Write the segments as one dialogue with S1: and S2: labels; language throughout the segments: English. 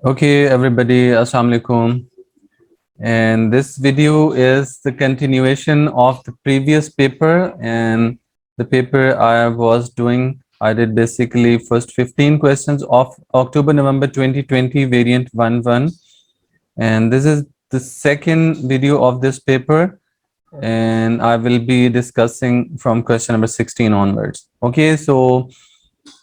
S1: Okay, everybody, Assalamu alaikum. And this video is the continuation of the previous paper. And the paper I was doing, I did basically first 15 questions of October-November 2020 variant 1-1. And this is the second video of this paper. And I will be discussing from question number 16 onwards. Okay, so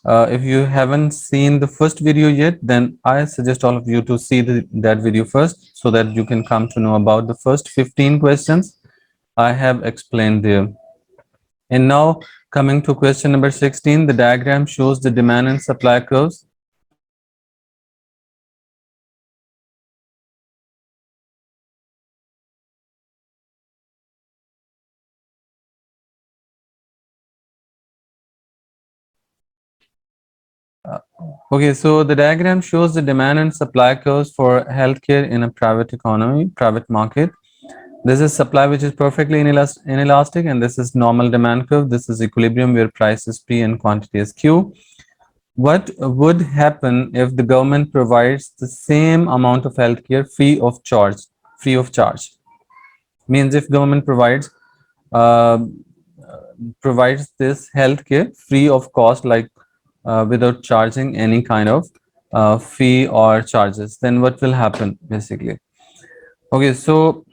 S1: if you haven't seen the first video yet, then I suggest all of you to see that video first so that you can come to know about the first 15 questions I have explained there. And now coming to question number 16, the diagram shows the demand and supply curves. Okay, so the diagram shows the demand and supply curves for healthcare in a private economy, private market. This is supply which is perfectly inelastic, and this is normal demand curve. This is equilibrium where price is P and quantity is Q. What would happen if the government provides the same amount of healthcare free of charge? Free of charge means if government uh, provides this healthcare free of cost, like without charging any kind of fee or charges, then what will happen basically? Okay, so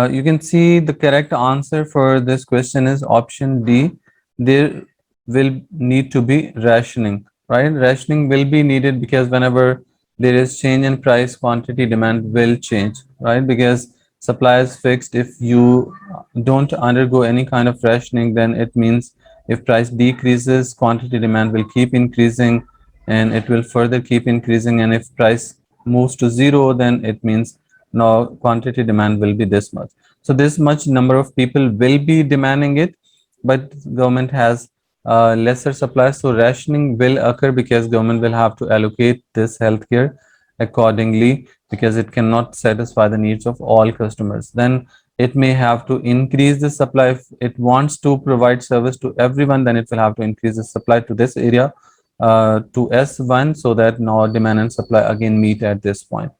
S1: you can see the correct answer for this question is option D. There will need to be rationing, right? Rationing will be needed because whenever there is change in price, quantity, demand will change, right? Because supply is fixed. If you don't undergo any kind of rationing, then it means if price decreases, quantity demand will keep increasing and it will further keep increasing. And if price moves to zero, then it means now quantity demand will be this much. So this much number of people will be demanding it, but government has lesser supply, so rationing will occur because government will have to allocate this healthcare accordingly because it cannot satisfy the needs of all customers. Then it may have to increase the supply. If it wants to provide service to everyone, then it will have to increase the supply to this area to S1, so that now demand and supply again meet at this point.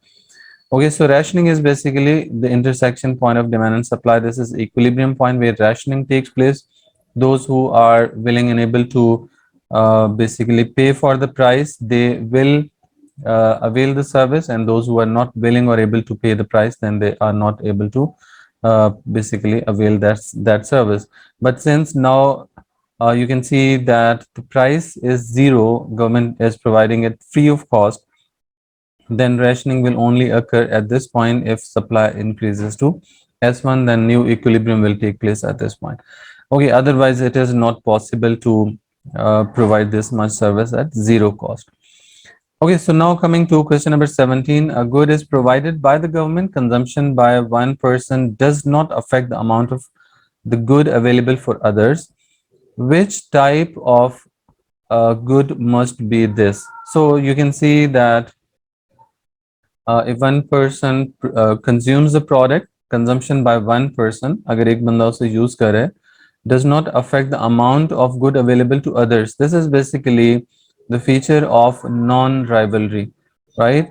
S1: Okay, so rationing is basically the intersection point of demand and supply. This is equilibrium point where rationing takes place. Those who are willing and able to basically pay for the price, they will avail the service, and those who are not willing or able to pay the price, then they are not able to basically avail that service. But since now you can see that the price is zero, government is providing it free of cost, then rationing will only occur at this point. If supply increases to S1, then new equilibrium will take place at this point. Okay, otherwise it is not possible to provide this much service at zero cost. Okay, so now coming to question number 17, a good is provided by the government. Consumption by one person does not affect the amount of the good available for others. Which type of good must be this? So you can see that if one person consumes the product, consumption by one person, अगर एक बंदा उसे use करे, does not affect the amount of good available to others. This is basically the feature of non-rivalry, right?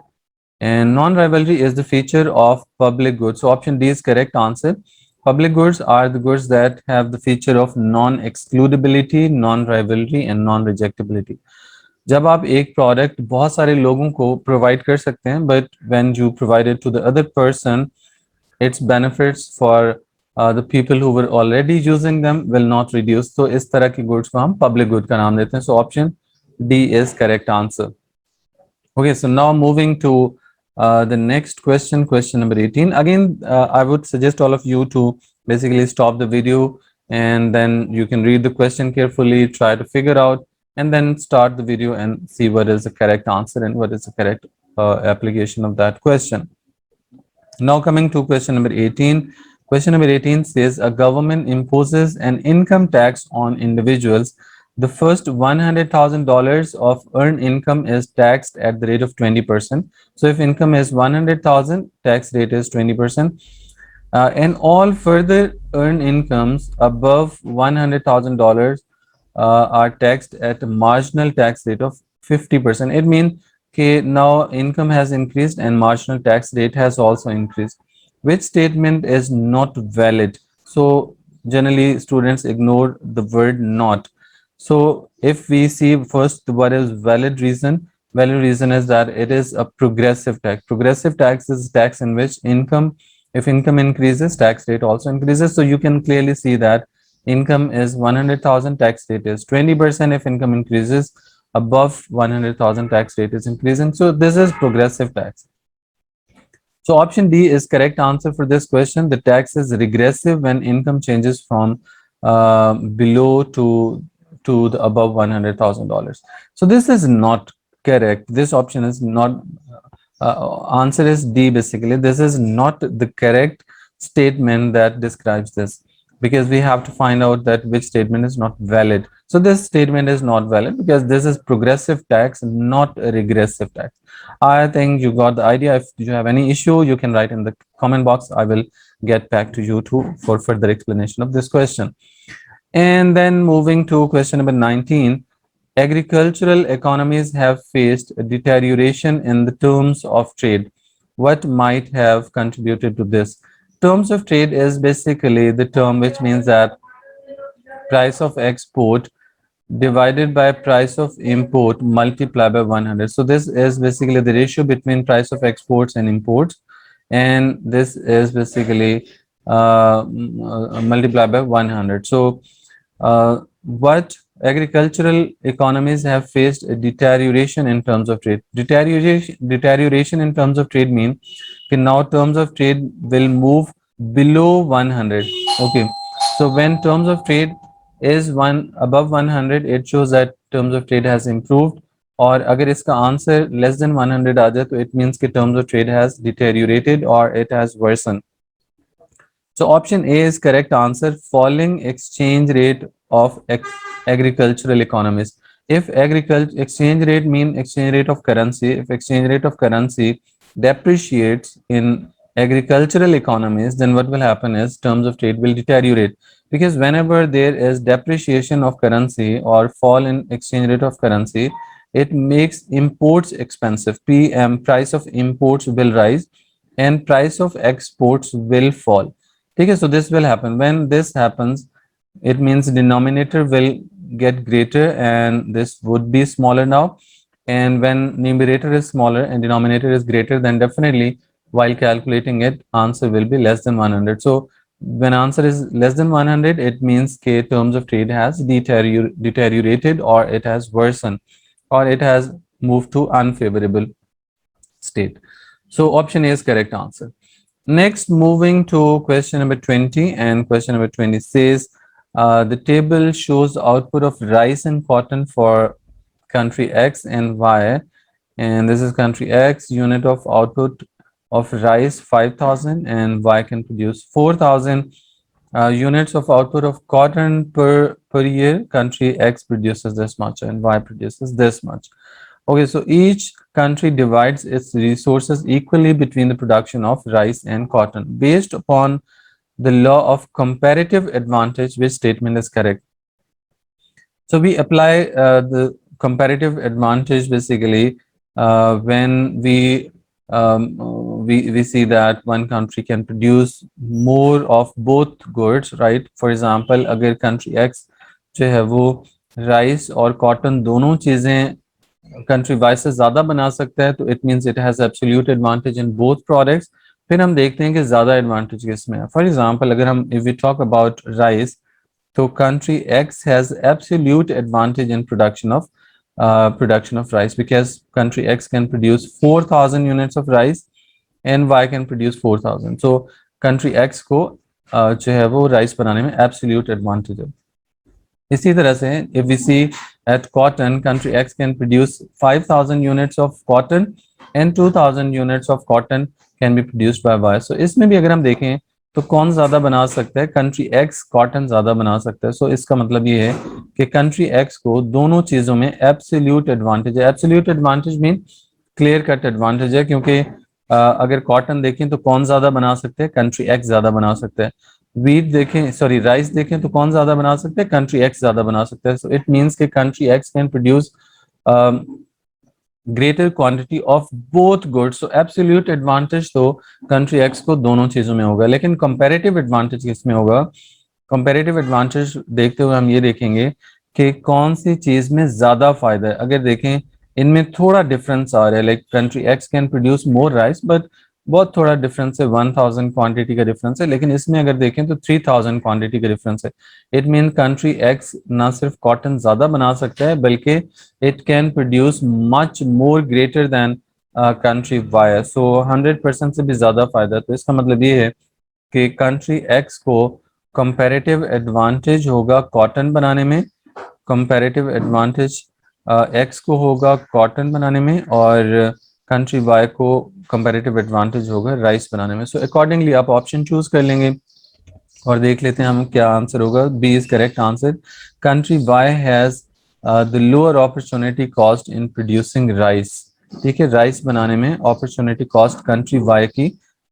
S1: And non-rivalry is the feature of public goods. So option D is correct answer. Public goods are the goods that have the feature of non-excludability, non-rivalry, and non-rejectability. जब आप एक product बहुत सारे लोगों को provide कर सकते हैं, but when you provided to the other person, its benefits for the people who were already using them will not reduce. तो इस तरह की गुड्स को हम पब्लिक गुड का नाम देते हैं. सो option D is correct answer. Okay, so now moving to the next question, question number 18. Again, I would suggest all of you to basically stop the video and then you can read the question carefully, try to figure out, and then start the video and see what is the correct answer and what is the correct application of that question. Now coming to question number 18. Question number 18 says a government imposes an income tax on individuals. The first $100,000 of earned income is taxed at the rate of 20%. So if income is 100,000, tax rate is 20%. And all further earned incomes above $100,000 are taxed at a marginal tax rate of 50%. It means कि now income has increased and marginal tax rate has also increased. Which statement is not valid? So generally students ignore the word not. So if we see first what is valid reason is that it is a progressive tax. Progressive tax is tax in which income, if income increases, tax rate also increases. So you can clearly see that income is 100,000, tax rate is 20%. If income increases above 100,000, tax rate is increasing. So this is progressive tax. So option D is correct answer for this question. The tax is regressive when income changes from below to the above $100,000. So this is not correct. This option is not. Answer is D. Basically, this is not the correct statement that describes this, because we have to find out that which statement is not valid. So this statement is not valid because this is progressive tax, not a regressive tax. I think you got the idea. If you have any issue, you can write in the comment box. I will get back to you too for further explanation of this question. And then moving to question number 19, agricultural economies have faced a deterioration in the terms of trade. What might have contributed to this? Terms of trade is basically the term which means that price of export divided by price of import multiplied by 100. So this is basically the ratio between price of exports and imports, and this is basically multiplied by 100. So what agricultural economies have faced a deterioration in terms of trade. Deterioration in terms of trade mean that now terms of trade will move below 100. Okay, so when terms of trade is one above 100, it shows that terms of trade has improved. और अगर इसका answer less than 100 आ जाए तो it means कि terms of trade has deteriorated or it has worsened. So option A is correct answer. Falling exchange rate of agricultural economies. If agriculture exchange rate mean exchange rate of currency, if exchange rate of currency depreciates in agricultural economies, then what will happen is terms of trade will deteriorate, because whenever there is depreciation of currency or fall in exchange rate of currency, it makes imports expensive. PM price of imports will rise and price of exports will fall. Okay, so this will happen. When this happens, it means denominator will get greater and this would be smaller now. And when numerator is smaller and denominator is greater, then definitely while calculating it, answer will be less than 100. So when answer is less than 100, it means K terms of trade has deteriorated or it has worsened or it has moved to unfavorable state. So option A is correct answer. Next, moving to question number 20, and question number 20 says, the table shows output of rice and cotton for country X and Y, and this is country X, unit of output of rice 5,000 and Y can produce 4,000 units of output of cotton per year. Country X produces this much and Y produces this much. Okay, so each country divides its resources equally between the production of rice and cotton. Based upon the law of comparative advantage, which statement is correct? So we apply the comparative advantage basically when we see that one country can produce more of both goods, right? For example, अगर country X जो है वो rice और cotton दोनों चीजें country wise से ज्यादा बना सकता है, तो it means it has absolute advantage in both products. फिर हम देखते हैं कि ज्यादा एडवांटेज किसमें है. फॉर एग्जांपल, अगर हम if we talk about rice, तो country X has absolute advantage in production of rice because country X can produce 4,000 units of rice and Y can produce 4,000. So country X को जो है वो rice बनाने में absolute advantage है. इसी तरह से if we see at cotton, country X can produce 5,000 units of cotton and 2,000 units of cotton can be produced by Y. So इसमें भी अगर हम देखें तो कौन ज्यादा बना सकता है? कंट्री एक्स कॉटन ज्यादा बना सकता है. सो इसका मतलब ये है कि कंट्री एक्स को दोनों चीजों में एब्सोल्यूट एडवांटेज है. Absolute advantage mean clear cut advantage है, क्योंकि अगर कॉटन देखें तो कौन ज्यादा बना सकते हैं? कंट्री एक्स ज्यादा बना सकता है. वीट देखें, सॉरी राइस देखें तो कौन ज्यादा बना सकते हैं? कंट्री एक्स ज्यादा बना सकता है. सो इट मींस कि country x can produce greater quantity of both goods. So absolute advantage तो country X को दोनों चीजों में होगा, लेकिन comparative advantage किसमें होगा? Comparative advantage देखते हुए हम ये देखेंगे कि कौन सी चीज में ज्यादा फायदा है। अगर देखें इनमें थोड़ा डिफरेंस आ रहा है, like country x can produce more rice, but बहुत थोड़ा डिफरेंस है, 1000 क्वांटिटी का डिफरेंस है, लेकिन इसमें अगर देखें तो 3000 क्वांटिटी का डिफरेंस है। इट मीन कंट्री एक्स ना सिर्फ कॉटन ज्यादा बना सकता है, बल्कि it can produce much more greater than country Y. So 100% से भी ज्यादा फायदा है। तो इसका मतलब ये है कि कंट्री एक्स को कंपैरेटिव एडवांटेज होगा कॉटन बनाने में, कंपैरेटिव एडवांटेज एक्स को होगा कॉटन बनाने में, और कंट्री वाई को कंपैरेटिव एडवांटेज होगा राइस बनाने में। सो अकॉर्डिंगली आप ऑप्शन चूज कर लेंगे और देख लेते हैं हम क्या आंसर होगा। B is correct answer. Country Y has the lower opportunity cost in producing rice. ठीक है, राइस बनाने में अपॉर्चुनिटी कॉस्ट कंट्री वाई की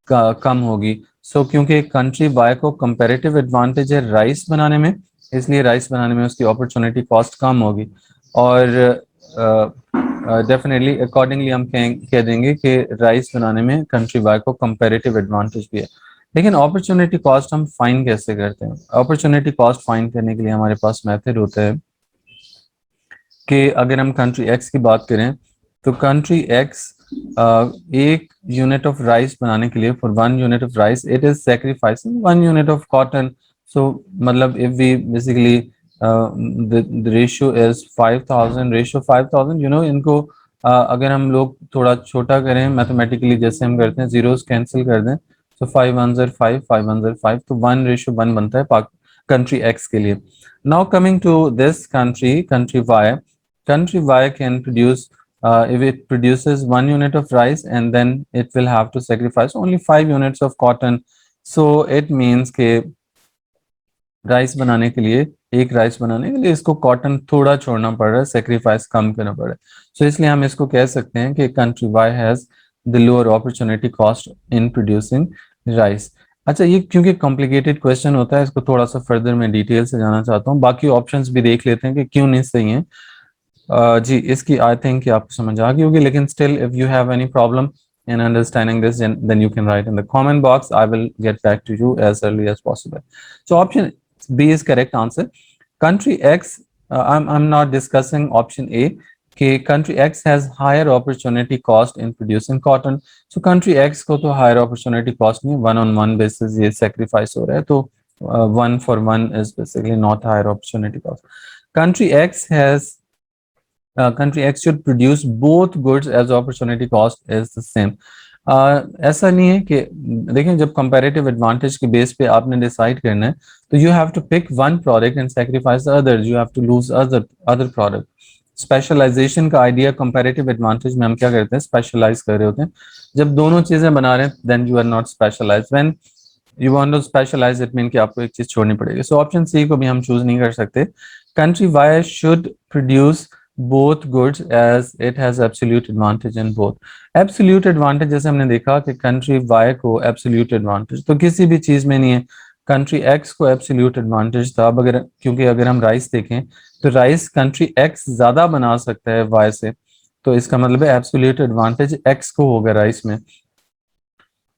S1: कम होगी। सो क्योंकि कंट्री वाई को कंपैरेटिव एडवांटेज है राइस बनाने में, इसलिए राइस बनाने में उसकी अपॉर्चुनिटी कॉस्ट कम होगी। और डेफिनेटली अकॉर्डिंगली हम कह देंगे कि राइस बनाने में कंट्री वाई को कंपैरेटिव एडवांटेज भी है। लेकिन अपॉर्चुनिटी कॉस्ट हम फाइन कैसे करते हैं? अपॉर्चुनिटी कॉस्ट फाइन करने के लिए हमारे पास मेथड होता है कि अगर हम कंट्री एक्स की बात करें तो कंट्री एक्स एक यूनिट ऑफ राइस बनाने के लिए, for 1 unit of rice it is sacrificing 1 unit of cotton. So मतलब if we basically the ratio is 5000 ratio 5000, इनको अगर हम लोग थोड़ा छोटा करें मैथमेटिकली, जैसे हम करते हैं जीरोस कैंसिल कर दें, तो 5 1 5 5 1 5, तो 1:1 बनता है कंट्री एक्स के लिए। Now coming to this country Y, country Y can produce, if it produces 1 unit of rice and then it will have to sacrifice only 5 units of cotton. So it means के rice बनाने के लिए, एक rice बनाने के लिए इसको cotton थोड़ा छोड़ना पड़ रहा है, सेक्रीफाइस कम करना पड़ रहा है। सो इसलिए हम इसको कह सकते हैं कि country Y has the lower opportunity cost in producing rice. अच्छा, ये क्योंकि कॉम्प्लिकेटेड क्वेश्चन होता है, इसको थोड़ा सा फर्दर मैं डिटेल से जाना चाहता हूँ। बाकी ऑप्शंस भी देख लेते हैं कि क्यों नहीं सही है। जी, इसकी आई थिंक कि आपको समझ आ गई होगी, लेकिन still if you have any problem in understanding this, then you can write in the comment box. I will get back to you as early as possible. So option B is correct answer. Country X, I'm not discussing option A, कि country X has higher opportunity cost in producing cotton. So country X को तो higher opportunity cost नहीं, 1-on-1 basis ये sacrifice हो रहा है, तो 1-for-1 is basically not higher opportunity cost. Country X has country X should produce both goods as opportunity cost is the same. ऐसा नहीं है कि देखें, जब कंपैरेटिव एडवांटेज के बेस पे आपने डिसाइड करना है, तो you have to pick one product and sacrifice the other, you have to lose other product. Specialisation का आइडिया कंपैरेटिव एडवांटेज में हम क्या करते हैं, स्पेशलाइज कर रहे होते हैं। जब दोनों चीजें बना रहे हैं then you are not specialise. When you want to specialise it mean कि आपको एक चीज छोड़नी पड़ेगी। सो ऑप्शन सी को भी हम चूज नहीं कर सकते। Country why should produce both goods as it has absolute advantage in both. Absolute advantage जैसे हमने देखा कि country Y को absolute advantage तो किसी भी चीज में नहीं है। country X को absolute advantage था। अब अगर, क्योंकि अगर हम राइस देखें तो राइस country X ज्यादा बना सकता है Y से, तो इसका मतलब है absolute advantage X को होगा राइस में।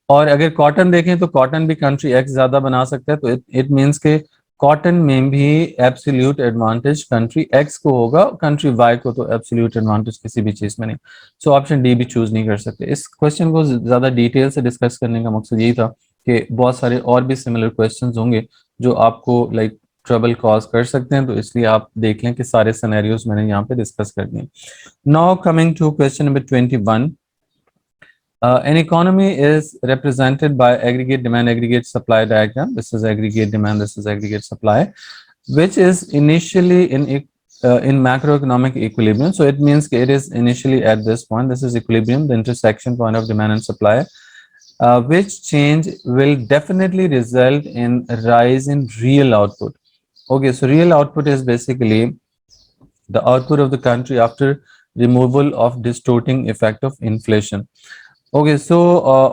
S1: और अगर कॉटन देखें तो कॉटन भी कंट्री एक्स ज्यादा बना सकता है, तो इट मींस के कॉटन में भी एब्सोल्यूट एडवांटेज कंट्री एक्स को होगा, कंट्री वाई को तो एब्सोल्यूट एडवांटेज किसी भी चीज में नहीं। सो ऑप्शन डी भी चूज नहीं कर सकते। इस क्वेश्चन को ज्यादा डिटेल से डिस्कस करने का मकसद यही था कि बहुत सारे और भी सिमिलर क्वेश्चंस होंगे जो आपको लाइक ट्रबल कॉज कर सकते हैं, तो इसलिए आप देख लें कि सारे सिनेरियोज मैंने यहाँ पे डिस्कस कर दिए। Now coming to question number 21। An economy is represented by aggregate demand, aggregate supply diagram. This is aggregate demand, this is aggregate supply, which is initially in macroeconomic equilibrium. So it means it is initially at this point. This is equilibrium, the intersection point of demand and supply, which change will definitely result in a rise in real output. Okay, so real output is basically the output of the country after removal of distorting effect of inflation. Okay, so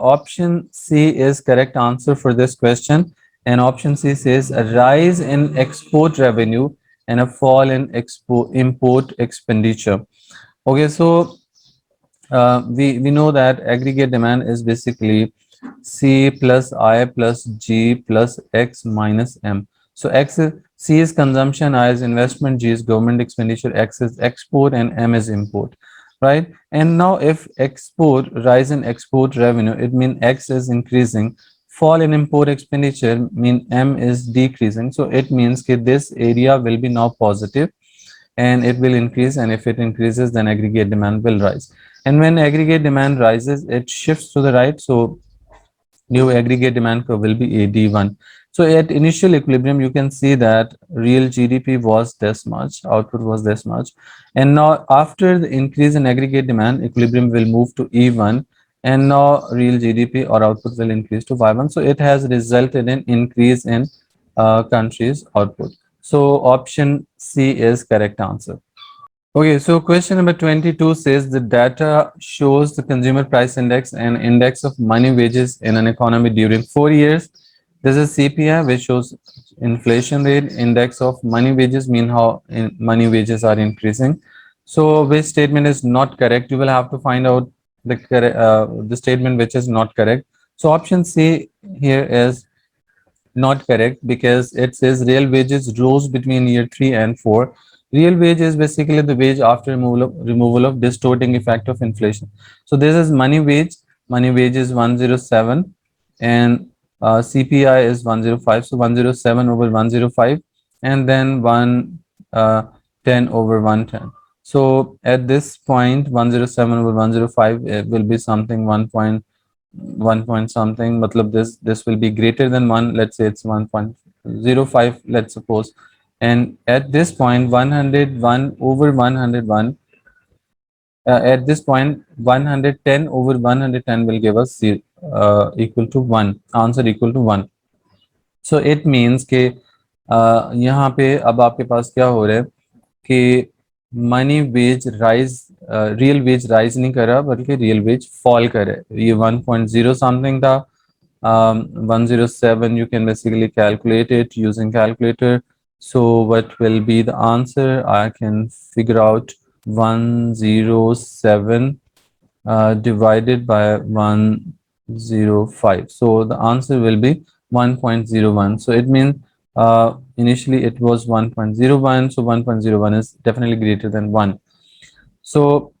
S1: option C is correct answer for this question, and option C says a rise in export revenue and a fall in import expenditure. Okay, so we know that aggregate demand is basically C plus I plus G plus X minus M. So C is consumption, I is investment, G is government expenditure, X is export, and M is import, right? And now if export rise in export revenue, it means X is increasing. Fall in import expenditure mean M is decreasing. So it means that this area will be now positive and it will increase, and if it increases then aggregate demand will rise, and when aggregate demand rises it shifts to the right. So new aggregate demand curve will be AD1. So at initial equilibrium, you can see that real GDP was this much, output was this much. And now after the increase in aggregate demand, equilibrium will move to E1, and now real GDP or output will increase to Y1. So it has resulted in increase in country's output. So option C is correct answer. Okay, so question number 22 says the data shows the consumer price index and index of money wages in an economy during 4 years. This is CPI, which shows inflation rate. Index of money wages mean how money wages are increasing. So which statement is not correct? You will have to find out the statement which is not correct. So option C here is not correct because it says real wages rose between year 3 and 4. Real wage is basically the wage after removal of distorting effect of inflation. So this is money wage. Money wage is 107 and CPI is 105. So 107 over 105 and then 110 over 110. So at this point 107 over 105 will be something 1 point something, matlab this will be greater than 1. Let's say it's 1.05, let's suppose, and at this point 101 over 101, at this point 110 over 110 will give us equal to 1, answer equal to 1. So it means कि यहाँ पे अब आपके पास क्या हो रहा है कि money wage rise, real wage rise नहीं कर रहा बल्कि रियल वेज फॉल कर रहा है. ये 1.0 समथिंग था, 107. You can basically calculate it using calculator. So what will be the answer? I can figure out 107 divided by 105. So the answer will be 1.01. So it means initially it was 1.01. So 1.01 is definitely greater than 1. So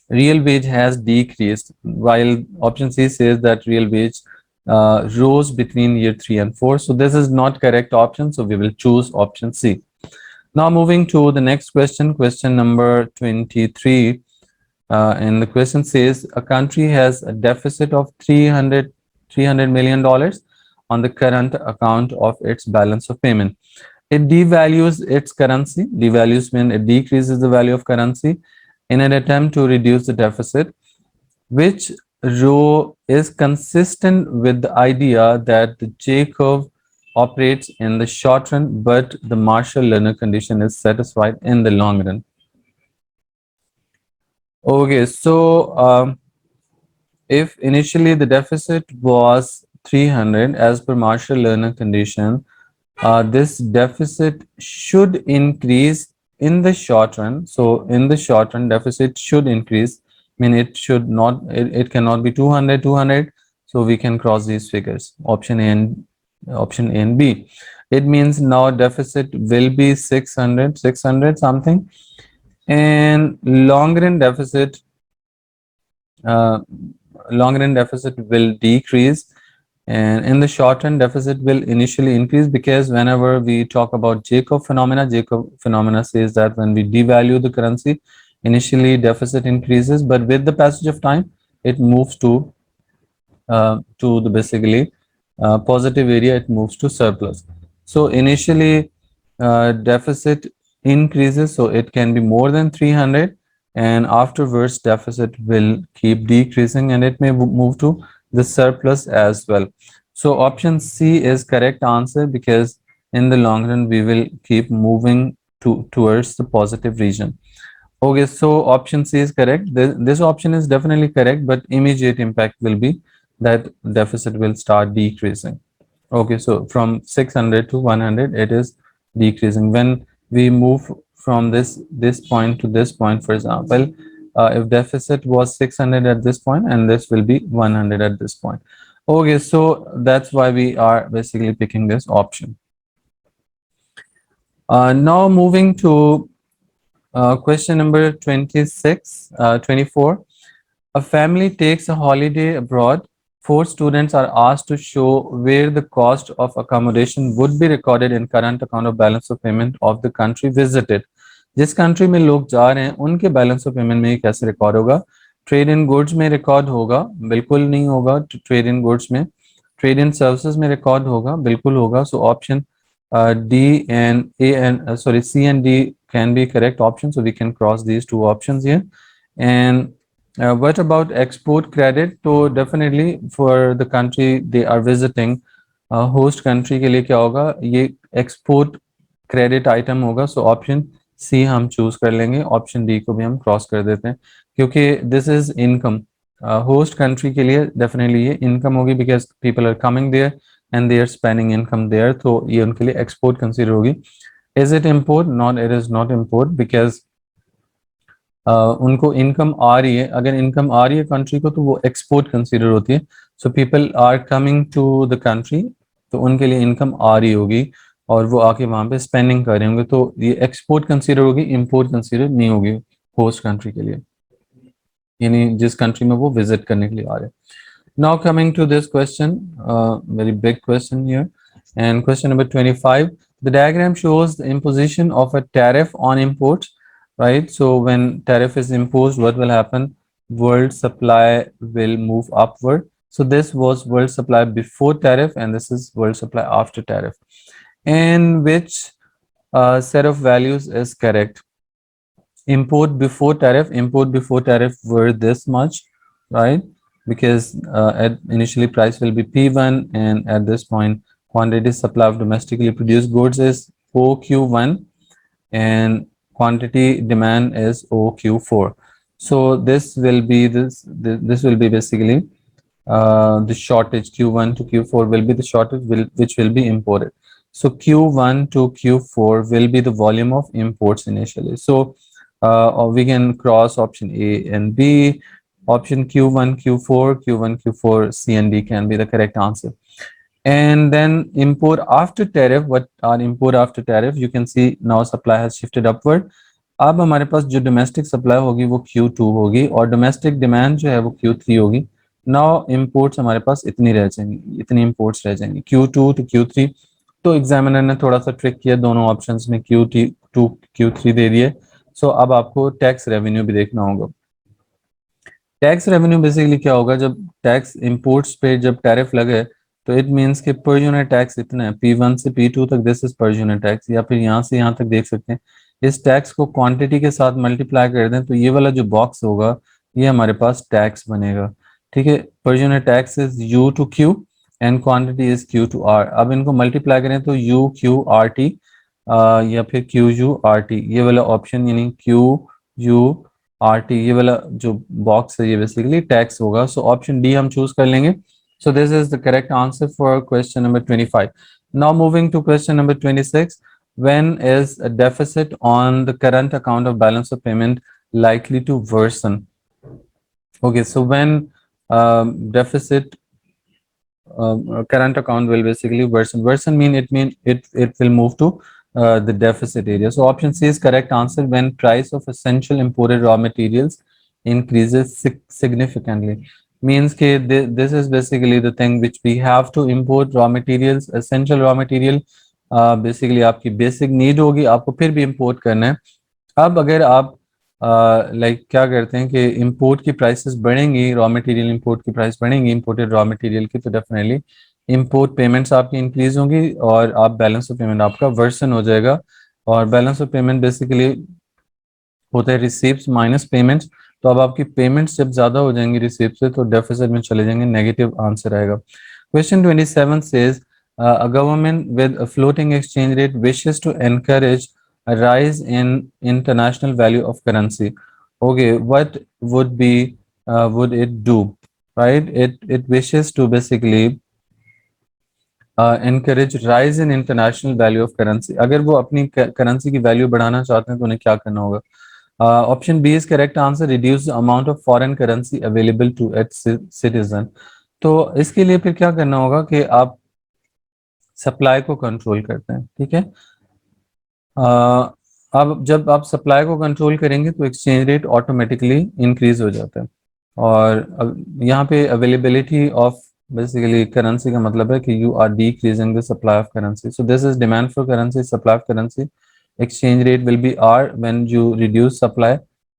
S1: real wage has decreased, while option C says that real wage rose between year 3 and 4. So this is not correct option. So we will choose option C. Now moving to the next question, question number 23. And the question says a country has a deficit of $300 million on the current account of its balance of payment. It devalues its currency. Devalues mean it decreases the value of currency in an attempt to reduce the deficit, which row is consistent with the idea that the J curve operates in the short run, but the Marshall-Lerner condition is satisfied in the long run. Okay, so if initially the deficit was 300 as per Marshall-Lerner condition, this deficit should increase in the short run. So in the short run, deficit should increase. I mean, it should not, it cannot be 200. So we can cross these figures, option A and B. It means now deficit will be 600 something, and long run deficit will decrease, and in the short run deficit will initially increase, because whenever we talk about Jacob phenomena says that when we devalue the currency, initially deficit increases, but with the passage of time it moves to the basically positive area, it moves to surplus. So initially deficit increases, so it can be more than 300, and afterwards deficit will keep decreasing and it may move to the surplus as well. So option C is correct answer, because in the long run we will keep moving towards the positive region. Okay, so option C is correct. This option is definitely correct, but immediate impact will be that deficit will start decreasing. Okay, so from 600 to 100 it is decreasing. When we move from this point to this point, for example, if deficit was 600 at this point, and this will be 100 at this point. Okay, so that's why we are basically picking this option. Now moving to question number 24. A family takes a holiday abroad. 4 students are asked to show where the cost of accommodation would be recorded in current account of balance of payment of the country visited. जिस country में लोग जा रहे हैं उनके balance of payment में ये कैसे रिकॉर्ड होगा? ट्रेड इन गुड्स में रिकॉर्ड होगा? बिल्कुल नहीं होगा ट्रेड इन गुड्स में. ट्रेड इन सर्विसेज में रिकॉर्ड होगा? बिल्कुल होगा. So option D and A and sorry, C and D can be correct options, so we can cross these two options here. And what about export credit? So definitely for the country they are visiting, host country के लिए क्या होगा? ये export credit item होगा. So option C हम choose कर लेंगे. Option D को भी हम cross कर देते हैं क्योंकि this is income. Host country के लिए definitely ये income होगी because people are coming there and they are spending income there. तो ये उनके लिए export consider होगी. Is it import? Not, it is not import because उनको इनकम आ रही है. अगर इनकम आ रही है कंट्री को तो वो एक्सपोर्ट कंसीडर होती है. So people are coming to the country, तो उनके लिए इनकम आ रही होगी और वो आके वहां पे स्पेंडिंग कर रहे होंगे, तो ये एक्सपोर्ट कंसीडर होगी, इंपोर्ट कंसीडर नहीं होगी होस्ट कंट्री के लिए, यानी जिस कंट्री में वो विजिट करने के लिए आ रहे हैं. Now coming to this question, very big question here, and question number 25. The diagram shows the imposition of a tariff on imports, right? So when tariff is imposed, what will happen? World supply will move upward. So this was world supply before tariff, and this is world supply after tariff. And which set of values is correct? Import before tariff were this much, right? Because at initially price will be P1, and at this point quantity supply of domestically produced goods is OQ1 and quantity demand is OQ4. So this will be this will be basically the shortage. Q1 to Q4 will be the shortage which will be imported. So Q1 to Q4 will be the volume of imports initially. So or we can cross option A and B. Option Q1, Q4, Q1, Q4, C and D can be the correct answer. And then import after tariff, what are import after tariff? You can see now supply has shifted upward. अब हमारे पास जो domestic supply होगी वो Q2 होगी और domestic demand जो है वो Q3 होगी. Now imports हमारे पास इतनी रह जाएंगी, इतनी imports रह जाएंगी Q2 to Q3. तो एग्जामिनर ने थोड़ा सा ट्रिक किया, दोनों ऑप्शंस में Q2 Q3 दे दिए. सो अब आपको टैक्स रेवेन्यू भी देखना होगा. टैक्स रेवेन्यू बेसिकली क्या होगा? जब टैक्स इंपोर्ट्स पे जब टैरिफ लगे तो इट मींस कि पर यूनिट टैक्स इतना है, P1 से P2 तक this is per unit tax, या फिर यहाँ से यहाँ तक देख सकते हैं. इस टैक्स को क्वांटिटी के साथ मल्टीप्लाई कर दें तो ये वाला जो बॉक्स होगा ये हमारे पास टैक्स बनेगा. ठीक है, per unit tax is U to Q and quantity is Q to R. अब इनको मल्टीप्लाई करें तो UQRT या फिर QURT, ये वाला ऑप्शन यानी QURT ये वाला जो बॉक्स है ये बेसिकली टैक्स होगा. सो ऑप्शन डी हम चूज कर लेंगे. So this is the correct answer for question number 25. Now moving to question number 26. When is a deficit on the current account of balance of payment likely to worsen? Okay, so when deficit current account will basically worsen mean it will move to the deficit area. So option C is correct answer. When price of essential imported raw materials increases significantly, means ke this is basically the thing which we have to import raw materials, essential raw material. Basically आपकी basic need होगी, आपको फिर भी import करना है. अब अगर आप लाइक क्या करते हैं कि इंपोर्ट की प्राइसेस बढ़ेंगी, रॉ मटेरियल इंपोर्ट की प्राइस बढ़ेंगी इंपोर्टेड रॉ मटेरियल की, तो डेफिनेटली इंपोर्ट पेमेंट्स आपकी इंक्रीज होंगी और आप बैलेंस ऑफ पेमेंट आपका वर्सन हो जाएगा. और बैलेंस ऑफ पेमेंट बेसिकली होता है रिसीप्स माइनस पेमेंट्स. तो अब आपकी पेमेंट्स जब ज्यादा हो जाएंगी रिसीप्ट से तो डेफिसिट में चले जाएंगे, नेगेटिव आंसर आएगा. Question 27 says a government with a floating exchange rate wishes to encourage a rise in international value of currency. Okay, what would it do? Right, it wishes to basically encourage rise in international value of currency. अगर वो अपनी currency की value बढ़ाना चाहते हैं तो उन्हें क्या करना होगा? Option B is correct answer, reduce the amount of foreign currency available to its citizen. तो इसके लिए फिर क्या करना होगा कि आप सप्लाई को कंट्रोल करते हैं, ठीक है। अ, अब जब आप सप्लाई को कंट्रोल करेंगे तो एक्सचेंज रेट ऑटोमेटिकली इंक्रीज हो जाता है। और अब यहाँ पे अवेलेबिलिटी ऑफ बेसिकली करेंसी का मतलब है कि you are decreasing the supply of currency, so this is demand for currency, supply of currency, exchange rate will be R. When you reduce supply,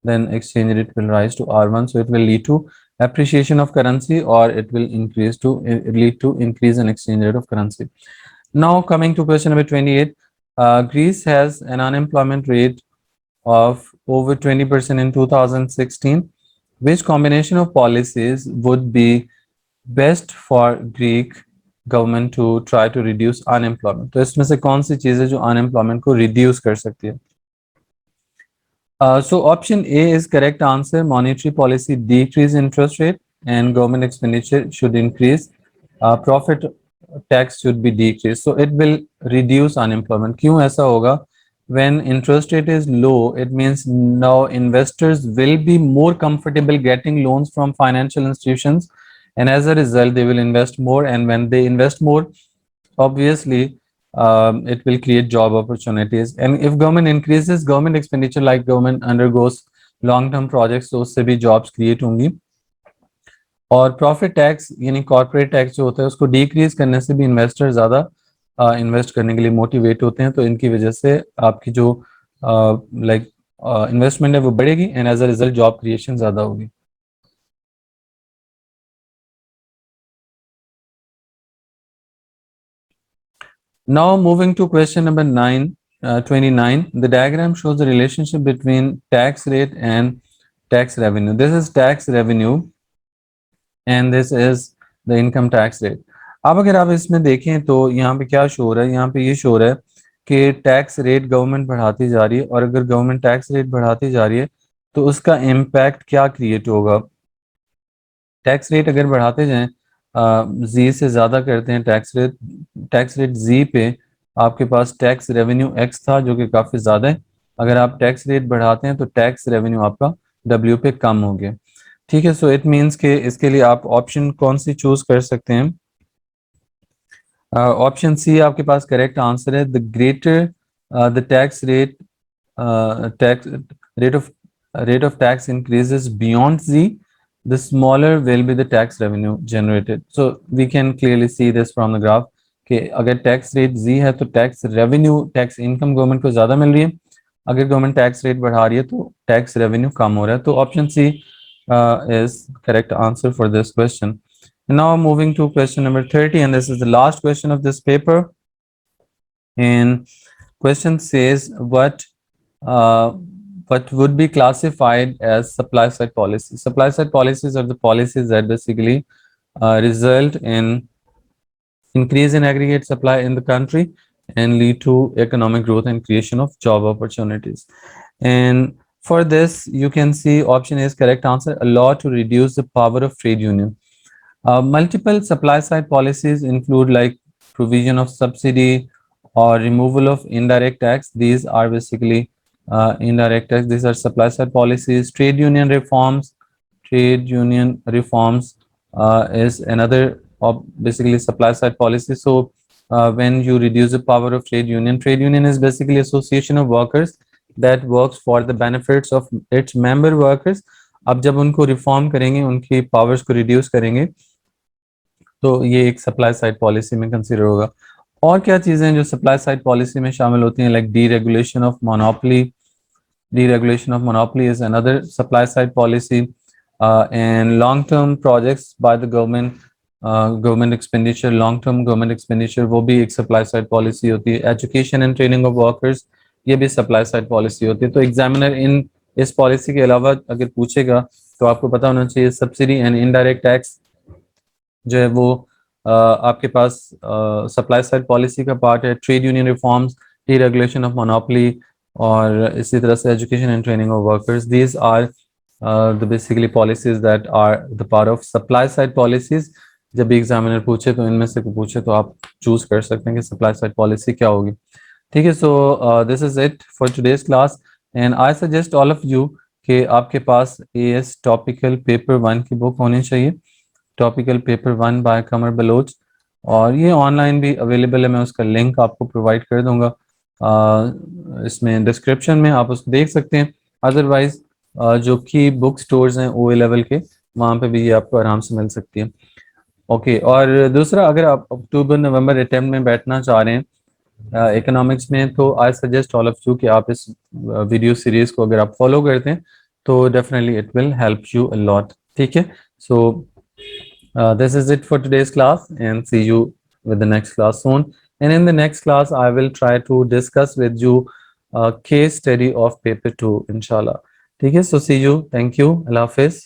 S1: then exchange rate will rise to R1, so it will lead to appreciation of currency, or it will lead to increase in exchange rate of currency. Now coming to question number 28, Greece has an unemployment rate of over 20% in 2016. Which combination of policies would be best for Greek government to try to reduce unemployment? तो इसमें से कौन सी चीज़ है जो unemployment को reduce कर सकती है? So option A is correct answer. Monetary policy decrease interest rate and government expenditure should increase. Profit tax should be decreased. So it will reduce unemployment. क्यों ऐसा होगा? When interest rate is low, it means now investors will be more comfortable getting loans from financial institutions, and as a result, they will invest more. And when they invest more, obviously it will create job opportunities, and if government increases government expenditure, like government undergoes long term projects, तो उससे भी jobs create होंगी। और profit tax यानी corporate tax जो होता है उसको डिक्रीज करने से भी इन्वेस्टर ज़्यादा इन्वेस्ट करने के लिए मोटिवेट होते हैं, तो इनकी वजह से आपकी जो लाइक इन्वेस्टमेंट है वो बढ़ेगी, and as a result job creation ज़्यादा होगी। Now moving to question number 29, the diagram shows the relationship between tax rate and tax revenue. This is tax revenue and this is the income tax rate. अब अगर आप इसमें देखें तो यहाँ पे क्या शो हो रहा है, यहाँ पे ये शो हो रहा है कि टैक्स रेट गवर्नमेंट बढ़ाती जा रही है, और अगर गवर्नमेंट टैक्स रेट बढ़ाती जा रही है तो उसका इम्पैक्ट क्या क्रिएट होगा। टैक्स रेट अगर बढ़ाते जाएं, जी से ज़्यादा करते हैं टैक्स रेट जी पे, आपके पास टैक्स रेवेन्यू एक्स था जो कि काफ़ी ज़्यादा है। अगर आप टैक्स रेट बढ़ाते हैं तो टैक्स रेवेन्यू आपका डब्ल्यू पे कम हो गया, ठीक है। सो इट मीन्स के इसके लिए आप ऑप्शन कौन सी चूज कर सकते हैं? ऑप्शन सी आपके पास करेक्ट आंसर है। The greater the tax rate tax rate of rate of tax increases beyond z, the smaller will be the tax revenue generated. So we can clearly see this from the graph कि अगर tax rate z है तो tax revenue, tax income government को ज़्यादा मिल रही है, अगर government tax rate बढ़ा रही है तो टैक्स रेवेन्यू कम हो रहा है। तो option C is correct answer for this question. Now moving to question number 30, and this is the last question of this paper. And question says uh, what would be classified as supply side policies. Supply side policies are the policies that basically result in increase in aggregate supply in the country and lead to economic growth and creation of job opportunities. And for this you can see option A is correct answer, a law to reduce the power of trade union. Multiple supply side policies include like provision of subsidy or removal of indirect tax. These are basically indirect tax. These are supply side policies. Trade union reforms. Trade union reforms is another of basically supply side policy. So when you reduce the power of trade union is basically association of workers that works for the benefits of its member workers. अब जब उनको reform करेंगे, उनकी powers को reduce करेंगे, तो ये एक सप्लाई साइड पॉलिसी में कंसीडर होगा। और क्या चीज़ें हैं जो सप्लाई साइड पॉलिसी में शामिल होती हैं, like deregulation of monopoly. Deregulation of monopoly is another supply side policy, and long term projects by the government, government expenditure, long term government expenditure वो भी एक supply side policy होती है। Education and training of workers ये भी supply side policy होती है। तो एग्जामिनर इन इस पॉलिसी के अलावा अगर पूछेगा तो आपको पता होना चाहिए सब्सिडी एंड इनडायरेक्ट टैक्स जो है वो आपके पास सप्लाई साइड पॉलिसी का पार्ट है। Trade union reforms, deregulation of monopoly, और इसी तरह से education and training of workers, these are the basically policies that are the part of supply side policies. जब भी एग्जामिनर पूछे तो इनमें से पूछे तो आप चूज कर सकते हैं कि सप्लाई साइड पॉलिसी क्या होगी, ठीक है। सो this is it for today's class. And I suggest all of you कि आपके पास एएस टॉपिकल पेपर 1 की बुक होनी चाहिए, टॉपिकल पेपर 1 बाय कमर बलोच, और ये ऑनलाइन भी अवेलेबल है, मैं उसका लिंक आपको प्रोवाइड कर दूंगा इसमें डिस्क्रिप्शन में, आप उसको देख सकते हैं। अदरवाइज जो कि बुक स्टोर्स हैं ओ लेवल के, वहाँ पे भी ये आपको आराम से मिल सकती है। ओके, और दूसरा, अगर आप अक्टूबर नवंबर अटेम्प्ट में बैठना चाह रहे हैं इकोनॉमिक्स में, तो I suggest all of you कि आप इस वीडियो सीरीज को अगर आप फॉलो करते हैं तो definitely it will help you a lot. ठीक है, सो this is it for today's class, and see you with the next class soon. And in the next class I will try to discuss with you a case study of paper 2 inshallah. ठीक है, so see you, thank you, Allah Hafiz.